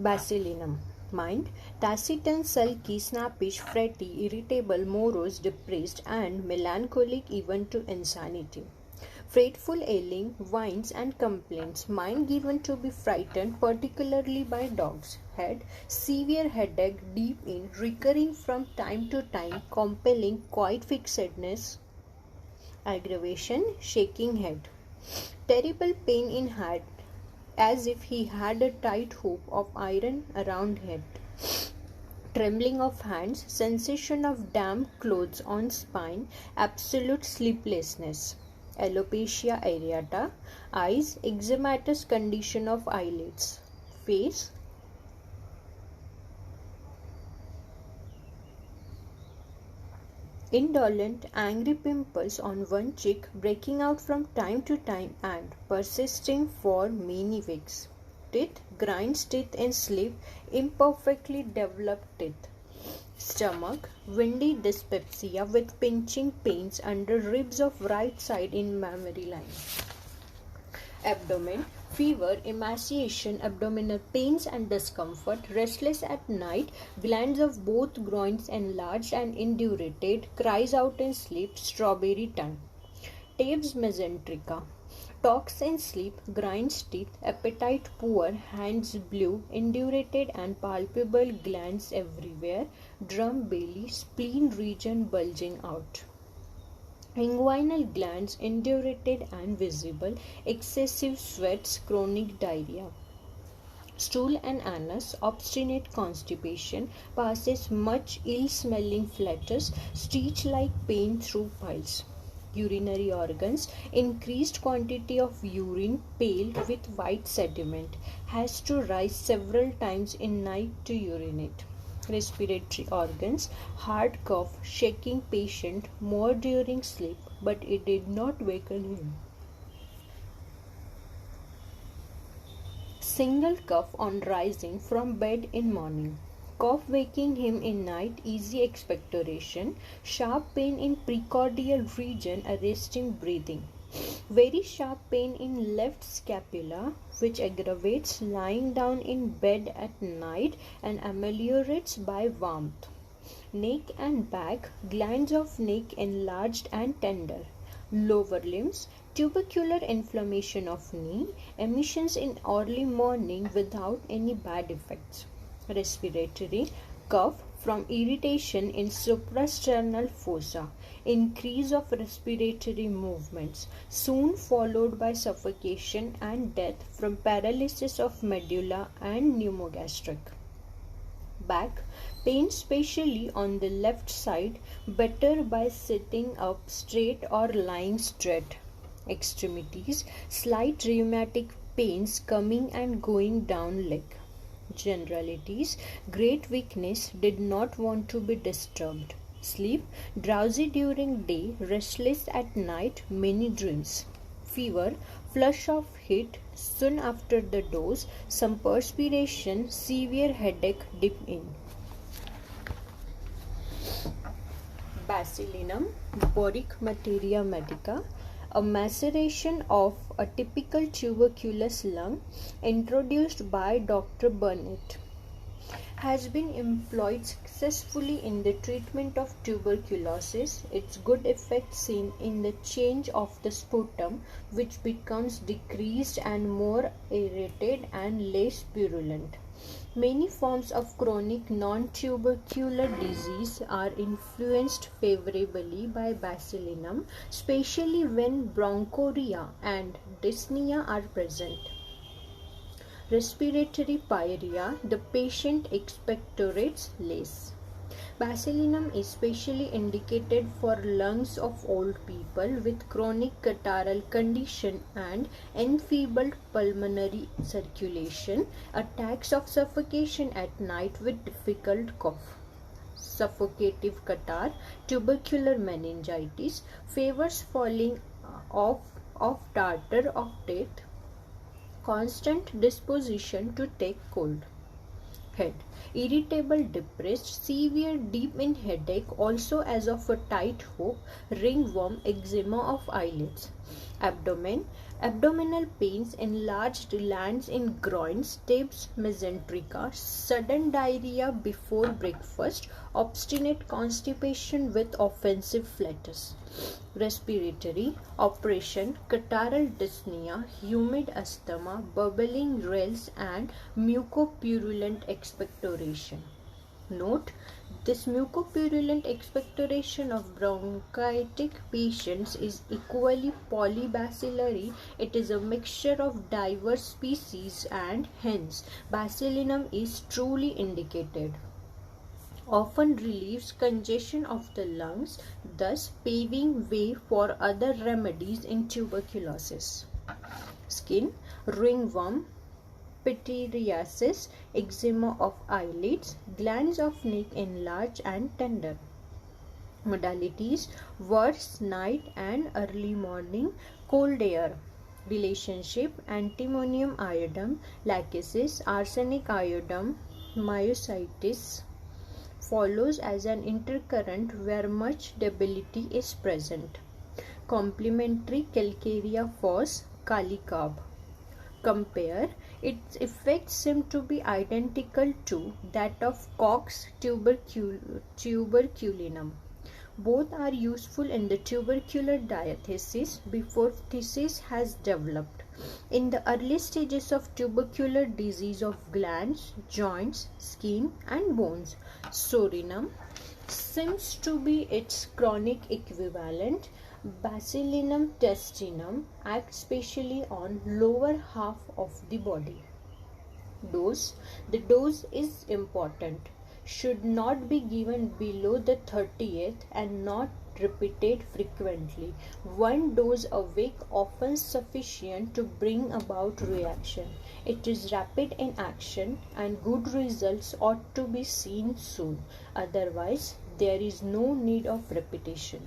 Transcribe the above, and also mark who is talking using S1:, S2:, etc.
S1: Basilinum. Mind: taciturn, sulky, snappish, fretty, irritable, morose, depressed, and melancholic even to insanity. Fretful, ailing, whines and complaints. Mind given to be frightened, particularly by dogs. Head: severe headache, deep in, recurring from time to time, compelling quiet fixedness. Aggravation: shaking head. Terrible pain in head, as if he had a tight hoop of iron around head. Trembling of hands, sensation of damp clothes on spine, absolute sleeplessness. Alopecia areata. Eyes: eczematous condition of eyelids. Face: indolent, angry pimples on one cheek breaking out from time to time and persisting for many weeks. Teeth: grinds teeth in sleep, imperfectly developed teeth. Stomach: windy dyspepsia with pinching pains under ribs of right side in mammary line. Abdomen: fever, emaciation, abdominal pains and discomfort, restless at night, glands of both groins enlarged and indurated, cries out in sleep, strawberry tongue. Taves mesenterica. Talks in sleep, grinds teeth, appetite poor, hands blue, indurated and palpable glands everywhere, drum belly, spleen region bulging out. Inguinal glands indurated and visible, excessive sweats, chronic diarrhea. Stool and anus, obstinate constipation, passes much ill-smelling flatus, stitch-like pain through piles. Urinary organs: increased quantity of urine, pale with white sediment, has to rise several times in night to urinate. Respiratory organs: hard cough, shaking patient more during sleep, but it did not waken him. Single cough on rising from bed in morning. Cough waking him in night, easy expectoration, sharp pain in precordial region arresting breathing. Very sharp pain in left scapula, which aggravates lying down in bed at night and ameliorates by warmth. Neck and back: glands of neck enlarged and tender. Lower limbs: tubercular inflammation of knee, emissions in early morning without any bad effects. Respiratory: cough from irritation in suprasternal fossa, increase of respiratory movements, soon followed by suffocation and death from paralysis of medulla and pneumogastric. Back: pain specially on the left side, better by sitting up straight or lying straight. Extremities: slight rheumatic pains coming and going down leg. Generalities: great weakness, did not want to be disturbed. Sleep: drowsy during day, restless at night, many dreams. Fever: flush of heat soon after the dose, some perspiration, severe headache deep in. Basilinum boric materia medica, a maceration of a typical tuberculous lung introduced by Dr. Burnett, has been employed successfully in the treatment of tuberculosis. Its good effect seen in the change of the sputum, which becomes decreased and more aerated and less purulent. Many forms of chronic non-tubercular disease are influenced favorably by Basilinum, especially when bronchorrhea and dyspnea are present. Respiratory pyorrhea: the patient expectorates less. Basilinum is specially indicated for lungs of old people with chronic catarrhal condition and enfeebled pulmonary circulation, attacks of suffocation at night with difficult cough. Suffocative catarrh, tubercular meningitis, fevers falling of tartar of death, constant disposition to take cold. Head: irritable, depressed, severe deep in headache, also as of a tight hope, ringworm, eczema of eyelids. Abdomen. Abdominal pains, enlarged glands in groin, stapes mesenterica, sudden diarrhea before breakfast, obstinate constipation with offensive flatus. Respiratory. Operation, catarrhal dyspnea, humid asthma, bubbling rills and mucopurulent expectoration. Note, this mucopurulent expectoration of bronchitic patients is equally polybacillary. It is a mixture of diverse species and hence bacillinum is truly indicated. Often relieves congestion of the lungs, thus paving way for other remedies in tuberculosis. Skin. Ringworm, pityriasis, eczema of eyelids, glands of neck enlarged and tender. Modalities: worse night and early morning, cold air. Relationship: antimonium iodine, lachesis, arsenic iodine, myositis follows as an intercurrent where much debility is present. Complementary: calcarea phos, kalicarb. Compare. Its effects seem to be identical to that of Koch's tuberculinum. Both are useful in the tubercular diathesis before phthisis has developed. In the early stages of tubercular disease of glands, joints, skin and bones, Sorinum seems to be its chronic equivalent. Bacillinum testinum acts specially on lower half of the body. Dose. The dose is important. Should not be given below the 30th and not repeated frequently. One dose a week often sufficient to bring about reaction. It is rapid in action and good results ought to be seen soon. Otherwise, there is no need of repetition.